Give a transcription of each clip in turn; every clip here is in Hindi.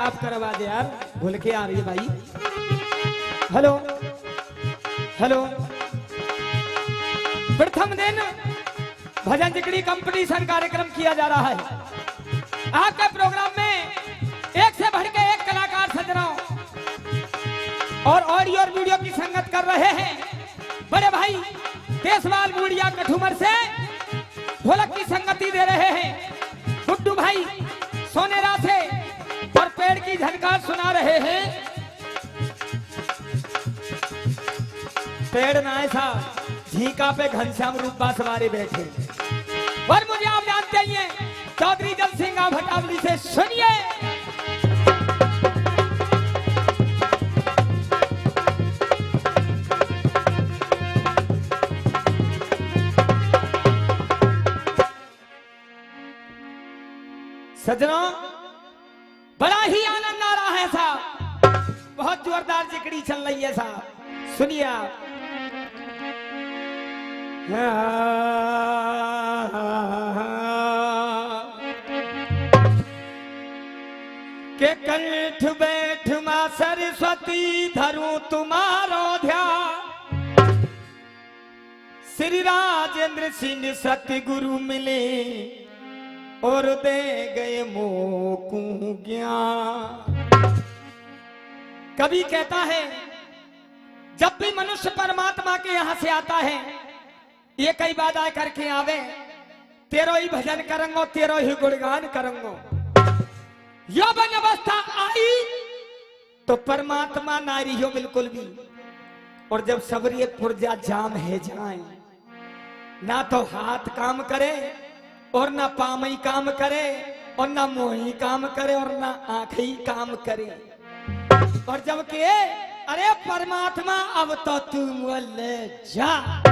साफ करवा दे यार, भूल के आ रही है भाई। हेलो हेलो, प्रथम दिन भजन जिकड़ी कंपटीशन कार्यक्रम किया जा रहा है। आपके प्रोग्राम में एक से बढ़ के एक कलाकार सजनाओं और ऑडियो और वीडियो की संगत कर रहे हैं। बड़े भाई देशवाल बूढ़िया कठुमर से ढोलक की संगति दे रहे हैं। गुड्डू भाई सोनेरा से और पेड़ की झनकार सुना रहे हैं। पेड़ ना ऐसा झीका पे घनश्याम रूपा सवारी बैठे। और मुझे आप जानते हैं चौधरी जल सिंह भटावली से सुनिए। सजनों बड़ा ही आनंद आ रहा है साहब, बहुत जोरदार जिकड़ी चल रही है साहब, सुनिए आप। के कंठ बैठ मां सरस्वती धरूं तुम्हारो ध्यान, श्री राजेंद्र सिंह सतगुरु मिले और दे गए मोकू ज्ञान। कवि कहता है जब भी मनुष्य परमात्मा के यहां से आता है ये कई बात आ करके आवे, तेरो ही भजन करेंगो, तेरो ही गुणगान करेंगो। यौवन अवस्था आई तो परमात्मा नारी हो बिल्कुल भी। और जब सबरी पुर्जा जाम है जाए, ना तो हाथ काम करे और ना पामई काम करे और ना मुंह काम करे और ना आंख ही काम करे। और जब के अरे परमात्मा अब तो तू ले जा,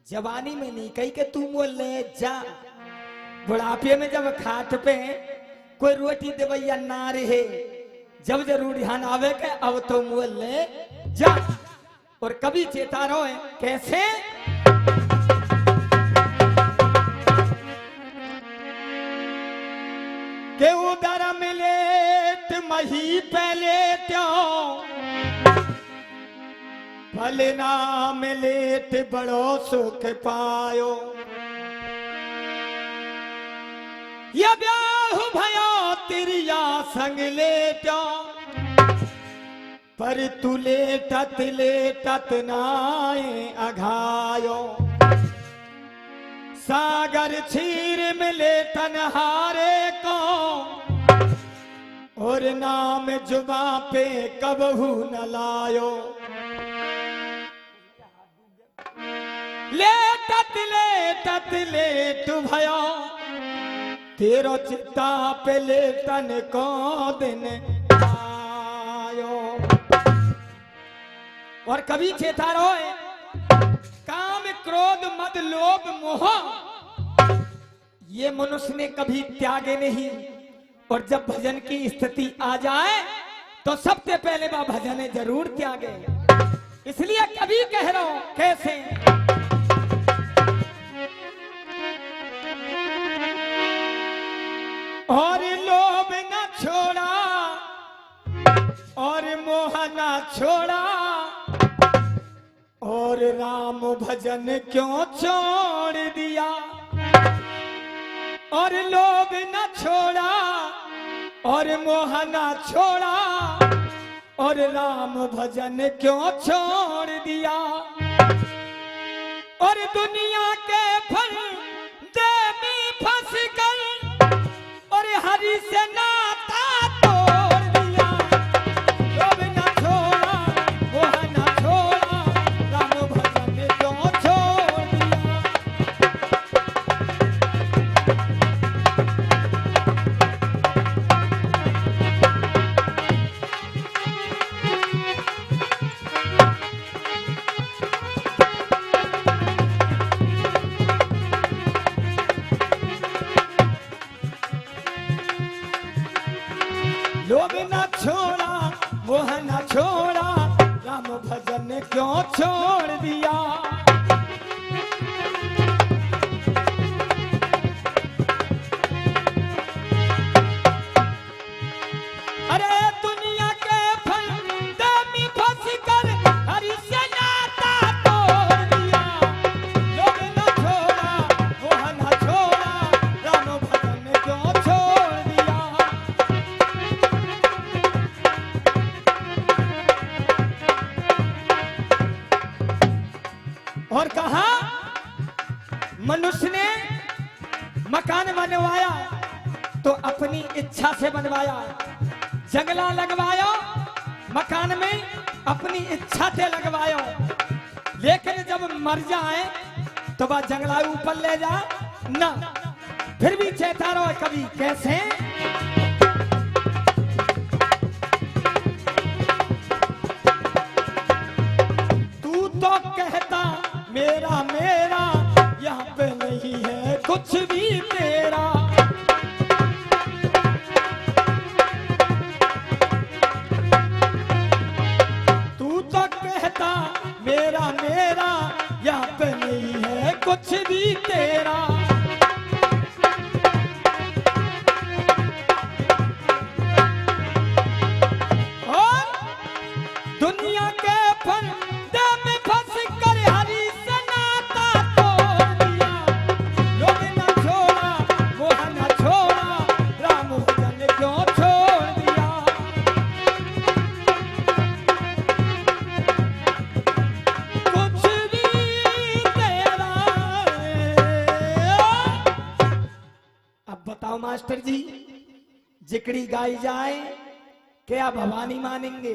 जवानी में नहीं कही के तू ले जा, बुढ़ापे में जब खाट पे कोई रोटी देवैया ना रहे, जब जरूर ध्यान आवे के अब तो ले जा। और कभी चेता रहो है कैसे के उधर मिलेट मही पहले त्यों, भले ना मिलेट बड़ो सुख पायो। ये ब्याह भयो तिरिया संग लेट्यो, पर तू लेटत लेटत नाए अघायो। सागर छीर मिले तनहारे को, और नाम जुबा पे कबहू न लायो। लेटत लेटत लेट भयो, तेरो चित्ता पे लेटन को दिन आयो। और कभी चेता रहो काम क्रोध मद लोभ मोह ये मनुष्य ने कभी त्यागे नहीं। और जब भजन की स्थिति आ जाए तो सबसे पहले वह भजन जरूर त्यागे। इसलिए कभी कह रहा हूं कैसे और लोभ न छोड़ा और मोह न छोड़ा, और राम भजन क्यों छोड़ दिया। और लोभ न छोड़ा और मोह न छोड़ा, और राम भजन क्यों छोड़ दिया। और दुनिया के फल दे में फंस गई, और हरि से नाता तोड़ दिया। लोभ न छोड़ा मोह न छोड़ा, राम भजन क्यों छोड़ दिया। लोभ न छोड़ा मोह न छोड़ा, राम भजन क्यों छोड़ दिया। मनुष्य ने मकान बनवाया तो अपनी इच्छा से बनवाया, जंगला लगवाया मकान में अपनी इच्छा से लगवायो, लेकिन जब मर जाए तो वह जंगला ऊपर ले जा ना, फिर भी चेता रहो कभी कैसे। तू तो कहता मेरा मेरा, यहाँ पे नहीं है कुछ भी तेरा। तू तो कहता मेरा मेरा, यहाँ पे नहीं है कुछ भी तेरा। और दुनिया के फंदे में फंस कर हरी से नाता तोड़ दिया, लोग न छोड़ा मोह न छोड़ा, राम भजन क्यों छोड़ दिया। कुछ भी तेरा। अब बताओ मास्टर जी, जिकड़ी गाई जाए क्या भवानी मानेंगे?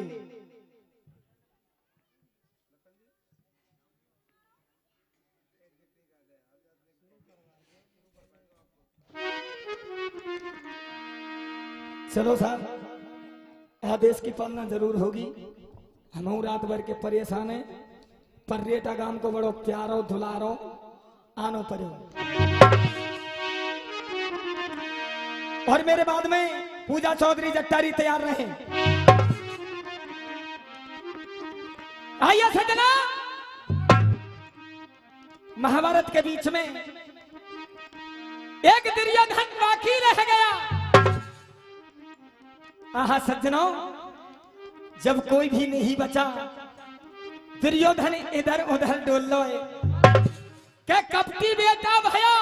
चलो साहब, आदेश की पालना जरूर होगी। हम रात भर के परेशान है, पर रेटा गांव को बड़ो प्यारो दुलारो आनो पड़ो। और मेरे बाद में पूजा चौधरी जट्टारी तैयार रहे। आइए सजना, महाभारत के बीच में एक दुर्योधन बाकी रह गया। आहा सज्जनों, जब कोई भी नहीं बचा, दुर्योधन इधर उधर डोल लो क्या कपटी बेटा भयो,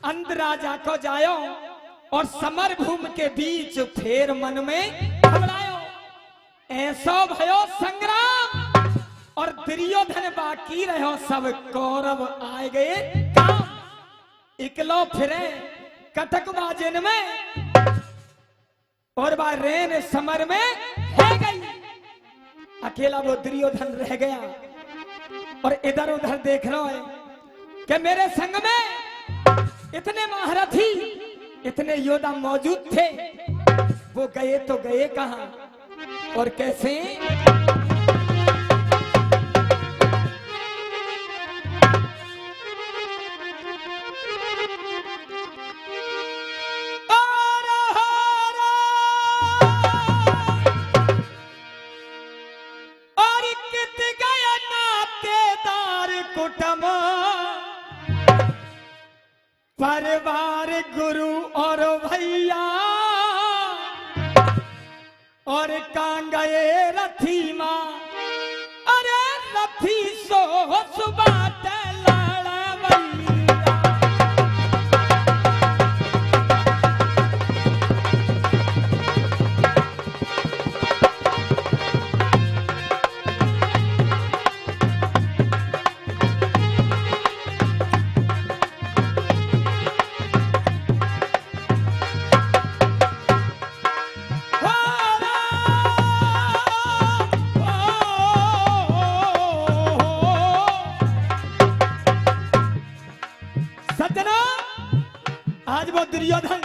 अंध राजा को जायो और समर भूमि के बीच फेर मन में घबरायो। ऐसो भयो संग्राम और दुर्योधन बाकी रहो, सब कौरव आए गए काम। इकलो फिरे कटक बाजन में और बा रेन समर में है गई। अकेला वो दुर्योधन रह गया और इधर उधर देख रहा है कि मेरे संग में इतने महारथी इतने योद्धा मौजूद थे, वो गए तो गए कहां और कैसे? और कित गया नातेदार कुटुंब, परिवार गुरु और भैया, और कांगए रथी माँ, अरे रथी सो सुबात आज वो दुर्योधन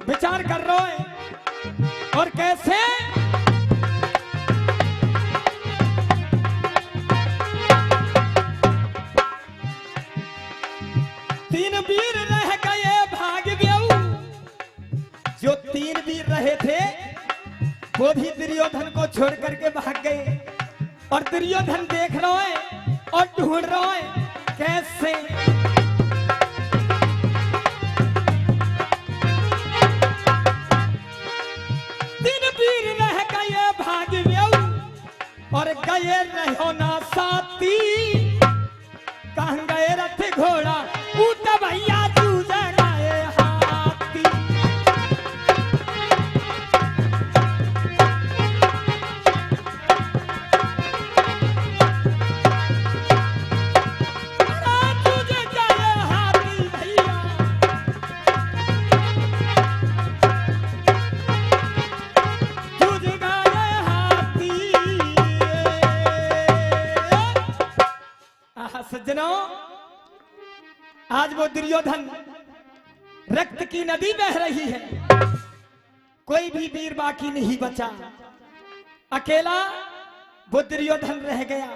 विचार कर रहा है और कैसे? तीन वीर रह गए भाग गए, जो तीन वीर रहे थे वो भी दुर्योधन को छोड़ करके भाग गए। और दुर्योधन देख रहा है और ढूंढ रहा है कैसे? और गए रहो ना साथी, कहाँ गए रथ घोड़ा, ऊट भैया जूझ गए हाथी। जूझ गए सज्जनों, आज वो दुर्योधन रक्त की नदी बह रही है, कोई भी वीर बाकी नहीं बचा, अकेला वो दुर्योधन रह गया।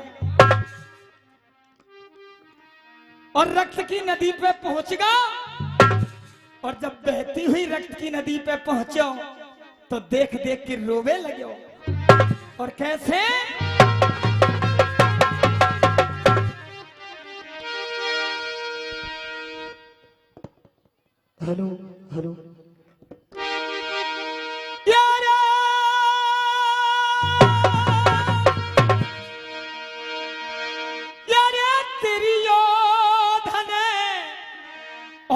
और रक्त की नदी पे पहुंचगा, और जब बहती हुई रक्त की नदी पे पहुंचो तो देख देख के रोवे लगे। और कैसे? हेलो हेलो यारा यारा तेरी योधन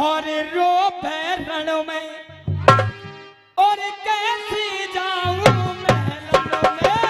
और रो रण में, और कैसे जाऊं महलों में।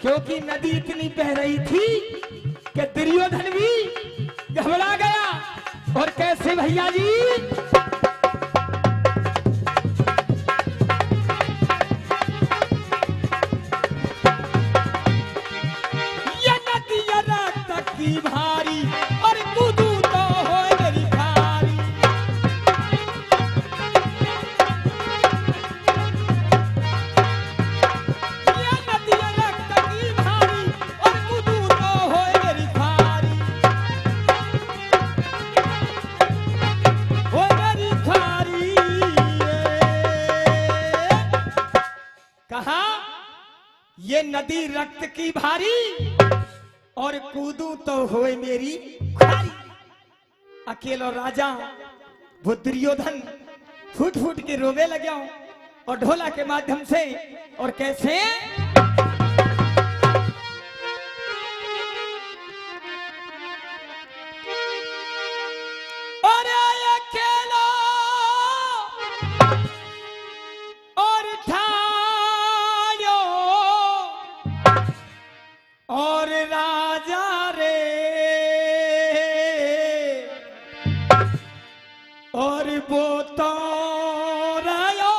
क्योंकि नदी इतनी बह रही थी कि दुर्योधन भी घबरा गया। और कैसे भैया जी? ये नदी रक्त की भारी, और कूदू तो हो मेरी खारी। ये नदी रक्त की भारी, और कूदू तो होए मेरी खारी। अकेला राजा वो दुर्योधन फूट फूट के रोवे लगे, और ढोला के माध्यम से। और कैसे? और राजा रे, और वो तो रयो,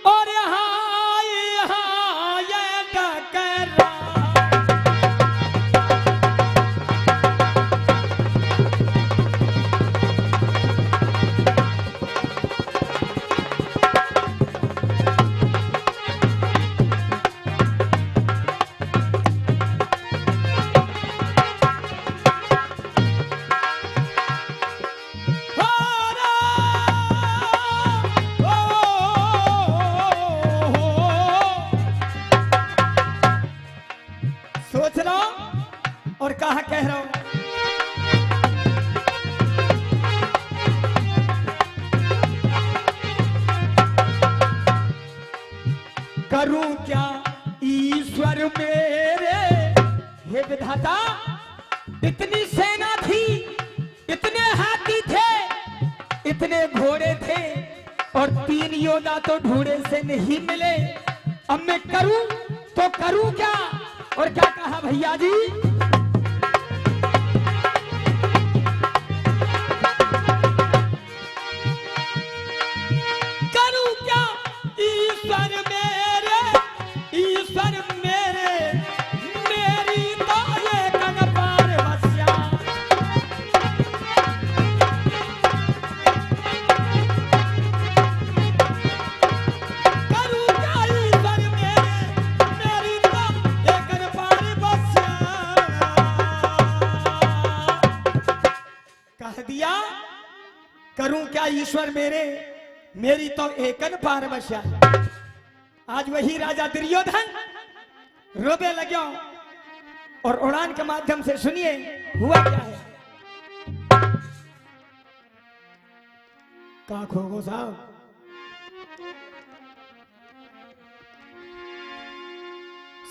और हाय हाय डकरा। सोच रहा हूं और कहा कह रहा हूं। करूं क्या ईश्वर मेरे, हे विधाता। इतनी सेना थी, इतने हाथी थे, इतने घोड़े थे, और 3 योद्धा तो ढूंढे से नहीं मिले। अब मैं करूं तो करूं क्या? और क्या कहा भैया जी? करूं क्या ईश्वर मेरे, ईश्वर मेरे, मेरी तो ये कनपार बसिया। करूं क्या ईश्वर मेरे, मेरी तो ये कनपार बसिया। करूं क्या ईश्वर मेरे, मेरी तो एकन पारवश्या। आज वही राजा दुर्योधन रोबे लग्यो और उड़ान के माध्यम से सुनिए हुआ क्या है। का खोगो साहब,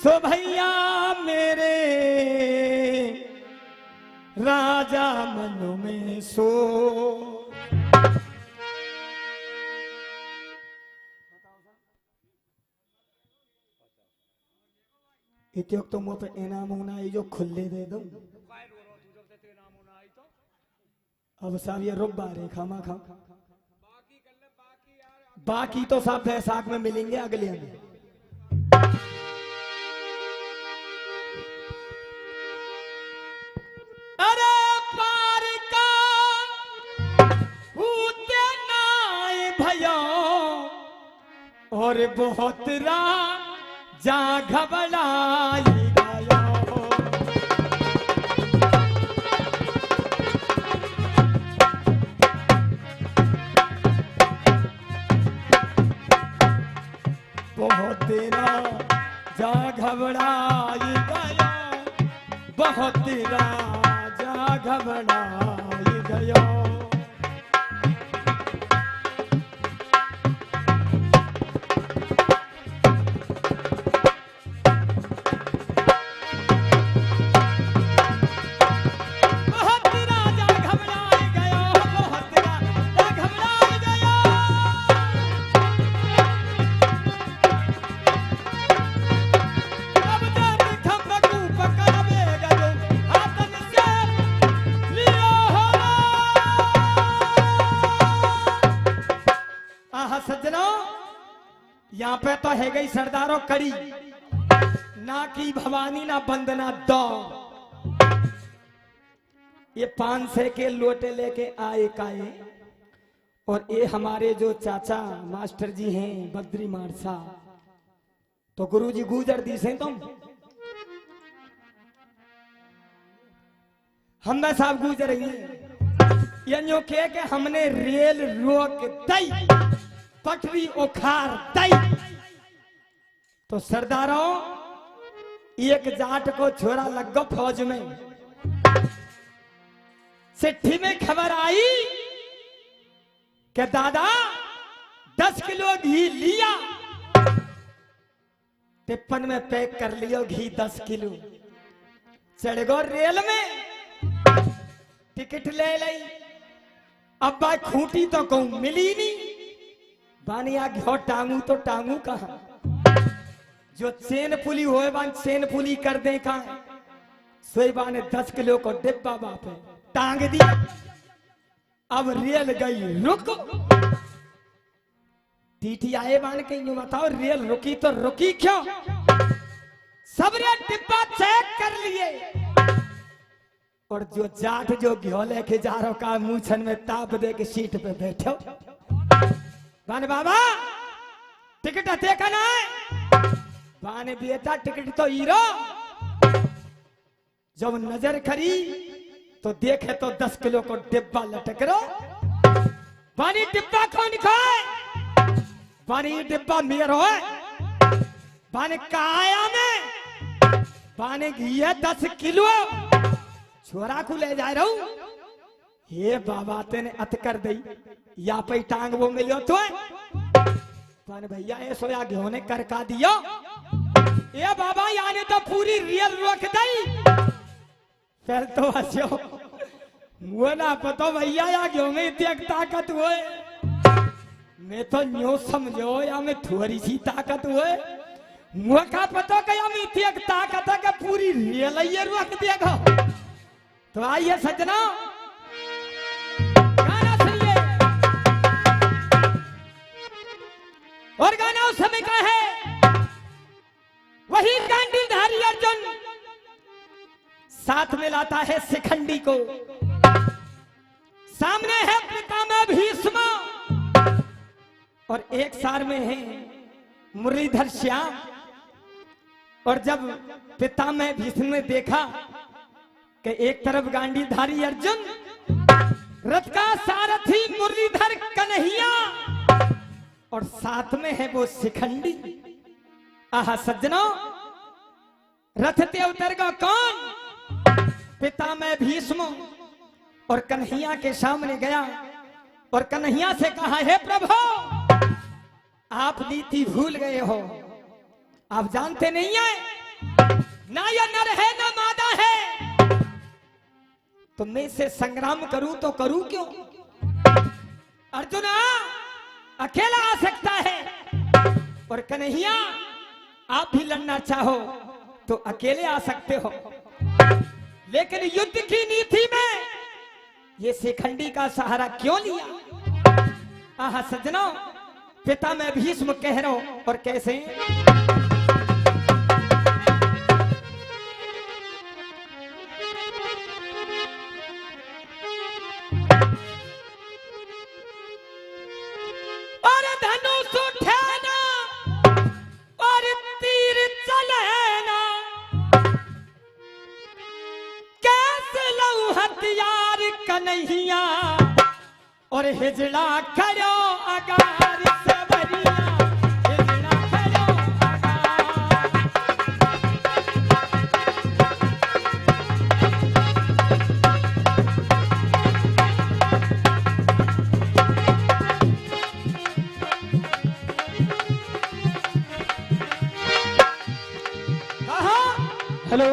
सो भैया मेरे राजा मन में सो, इत्योक तो मुझे इनाम होना है जो खुले दे दो। अब साहब ये रुक बारे खामा खा, बाकी तो सब बैसाख में मिलेंगे अगले में। अरे पार का होते नाए भयो और बहुत जा घबराई गयो, बहुत जा घबराई गयो, बहुत जा घबराई गयो। यहाँ पे तो है गई सरदारों कड़ी, ना की भवानी ना बंदना दो। ये 500 के लोटे लेके आए काए, और ये हमारे जो चाचा मास्टर जी हैं बद्री मारसा, तो गुरुजी गुजर दी से तुम हम साहब गुजर ये के हमने रेल रोक दई, पटरी उखाड़ दई। तो सरदारों एक जाट को छोरा लग गो फौज में, चिट्ठी में खबर आई कि दादा 10 किलो घी लिया, टिप्पन में पैक कर लियो घी 10 किलो। चढ़ गो रेल में, टिकट ले ली। अब बात खूंटी तो कहूं मिली नहीं, बानिया घो टांगू तो टांगू कहा, जो चेन पुली होए बान चेन पुली कर दे कहा। सोई बाने 10 किलो को डिब्बा बाप है टांग दिया। अब रेल गई रुक, टीटी आए बान के यूं बताओ रेल रुकी तो रुकी क्यों? सब रे डिब्बा चेक कर लिए, और जो जाट जो घ्यो लेके जा रहा का मूछन में ताप दे के सीट पे बैठो। बाने बाबा टिकट देखा ना है? बाने बेटा टिकट तो हीरो। जब नजर करी तो देखे तो 10 किलो को डिब्बा लटक रो। बानी डिब्बा कौन खाए? बानी डिब्बा मेरो है। बाने काया में बाने घी है 10 किलो, छोरा को ले जा रहा हूं। ये बाबा तेने अत कर दी, या पे टांग वो मिलो तो पान भैया ये सोया घ्यो ने करका दियो। ये बाबा याने तो पूरी रियल रोक दी। फिर तो हंसो वो ना पता भैया या घ्यो में इतनी ताकत हुए। मैं तो न्यू समझो या मैं थोड़ी सी ताकत हुए, मुझे का पता कि या मैं इतनी ताकत है कि पूरी रियल ये रोक देगा। तो आइए सजना गाना सुनिए, और गाना उस समय का है वही गांडीधारी अर्जुन, साथ में लाता है शिखंडी को, सामने है पितामह भीष्म, और एक सार में है मुरलीधर श्याम। और जब पितामह भीष्म ने देखा कि एक तरफ गांडीधारी अर्जुन रथ का सारथी मुरलीधर कन्हैया और साथ में है वो शिखंडी। आहा सज्जनों, रथ ते उतर का कौन? पिता में भीष्म और कन्हैया के सामने गया और कन्हैया से कहा, हे प्रभु, आप नीति भूल गए हो, आप जानते नहीं है ना ये नर है ना मादा है, तो मैं से संग्राम करूं तो करूं क्यों? अर्जुन अकेला आ सकता है और कन्हैया आप भी लड़ना चाहो तो अकेले आ सकते हो, लेकिन युद्ध की नीति में ये शिखंडी का सहारा क्यों लिया? आहा सज्जनों, पिता मैं भीष्म कह रहा हूं और कैसे? और धनुष उठे ना और तीर चले ना, कैसे लऊ हथियार कन्हैया और हिजड़ा करो अगार सबरिया, हिजड़ा करो अगार। कहा हेलो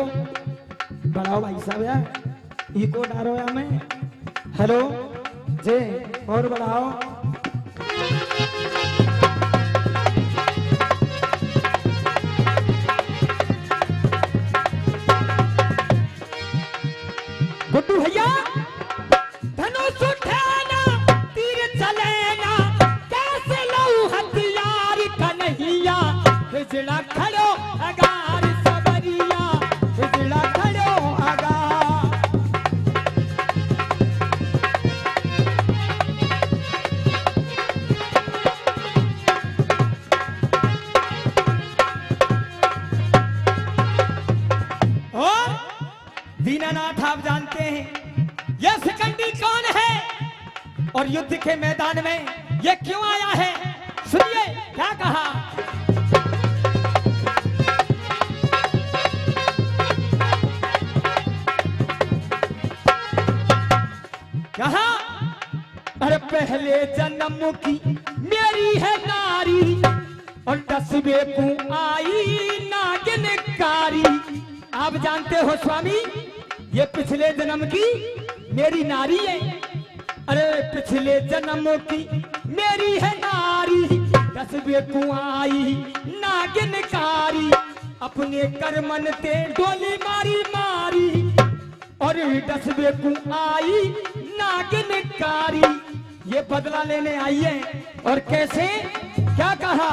बढ़ाओ भाई साहब यार, इको डारो या मैं हेलो जे और बढ़ाओ। गुड्डू भैया, धनुष उठे ना तीर चले ना, कैसे लऊ हथियार कन्हैया, हिजड़ा खड़ो अगार सबरिया, हिजड़ा खड़ो अगार। और दीनानाथ आप जानते हैं यह शिखंडी कौन है और युद्ध के मैदान में यह क्यों आया है? सुनिए क्या कहा। कहा अरे पहले जन्म की मेरी है नारी और 10वें को आई नागिन कारी। आप जानते हो स्वामी, ये पिछले जन्म की मेरी नारी है। अरे पिछले जन्म की मेरी है नारी, 10वें को आई नागिन कारी, अपने करमन ते डोली मारी मारी और 10वें को आई नागिन कारी। ये बदला लेने आई है और कैसे क्या कहा?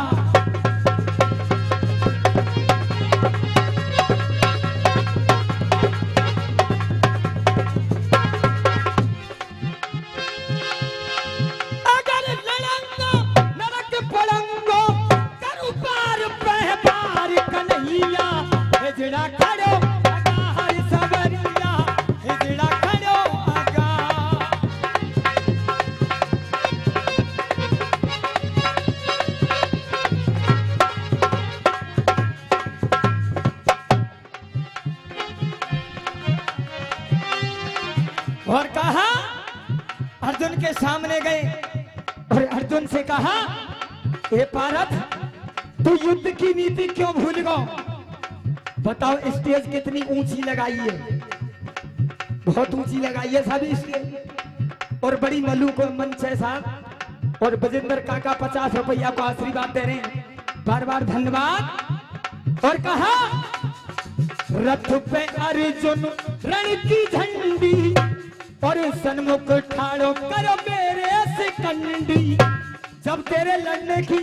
हिजड़ा खड़ो अगार सबरिया, हिजड़ा खड़ो अगार। और कहा अर्जुन के सामने गए और अर्जुन से कहा, हे पारथ, तू युद्ध की नीति क्यों भूल गया? बताओ, स्टेज कितनी ऊंची लगाई है, बहुत ऊंची लगाई है साहब स्टेज, और बड़ी मल्लू को मंच है साहब, और बजिंदर काका 50 रुपया को आशीर्वाद दे रहे हैं, बार बार धन्यवाद। और कहा रथ पे अर्जुन रण की झंडी और सन्मुख ठाड़ो करो मेरे शिखंडी। जब तेरे लड़ने की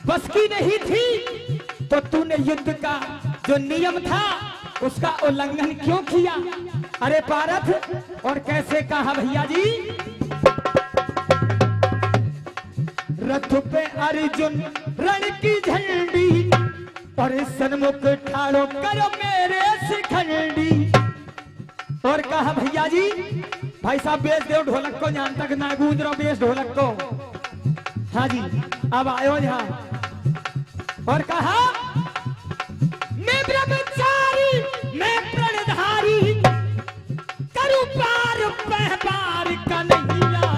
बस की नहीं थी तो तूने युद्ध का जो नियम था उसका उल्लंघन क्यों किया? अरे पारथ, और कैसे कहा भैया जी? रथ पे अर्जुन रण की झंडी और सन्मुख ठाड़ो करो मेरे शिखंडी। और कहा भैया जी, भाई साहब बेच दो ढोलक को, यहाँ तक ना गूंज रहा बेच ढोलक को। हाँ जी, अब आयो यहाँ और कहा मैं ब्रह्मचारी मैं प्रणधारी करूं पार पहबार कन्हैया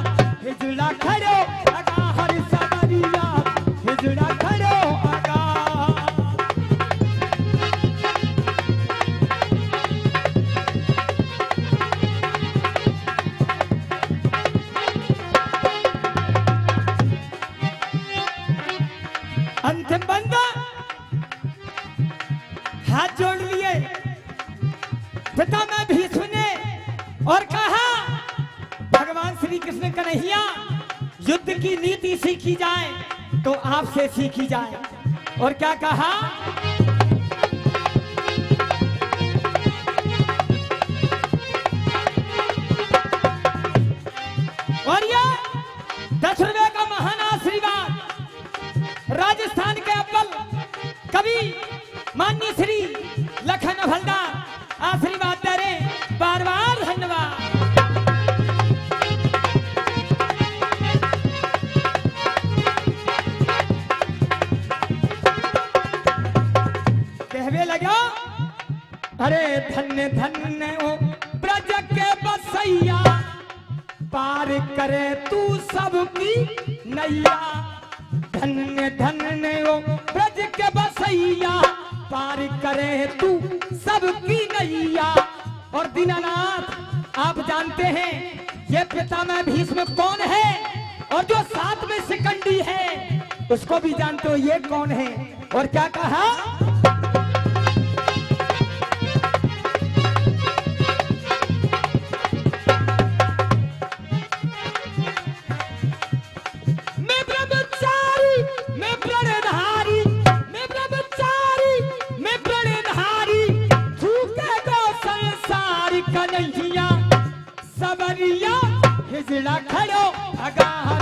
हिजड़ा खड़ो अगा हर सबरिया हिजड़ा खड़ो अगा। अंतिम बंदा हाथ जोड़ लिए पिता में भी सुने और कहा भगवान श्री कृष्ण कन्हैया युद्ध की नीति सीखी जाए तो आपसे सीखी जाए। और क्या कहा और ये 10 रुपए का महान आशीर्वाद राजस्थान के अव्वल कवि माननीय श्री लखन हवलदार आशीर्वाद दे रहे, बार बार धन्यवाद। कहवे लगा अरे धन्य धन्य ओ ब्रज के बसैया पार करे तू सबकी नैया। धन्य धन्य ओ ब्रज के बसैया पार करे तू सबकी नैया। और दीनानाथ आप जानते हैं ये पिता में भीष्म कौन है, और जो साथ में शिखंडी है उसको भी जानते हो ये कौन है। और क्या कहा सबरिया हिजड़ा खड़ो अगा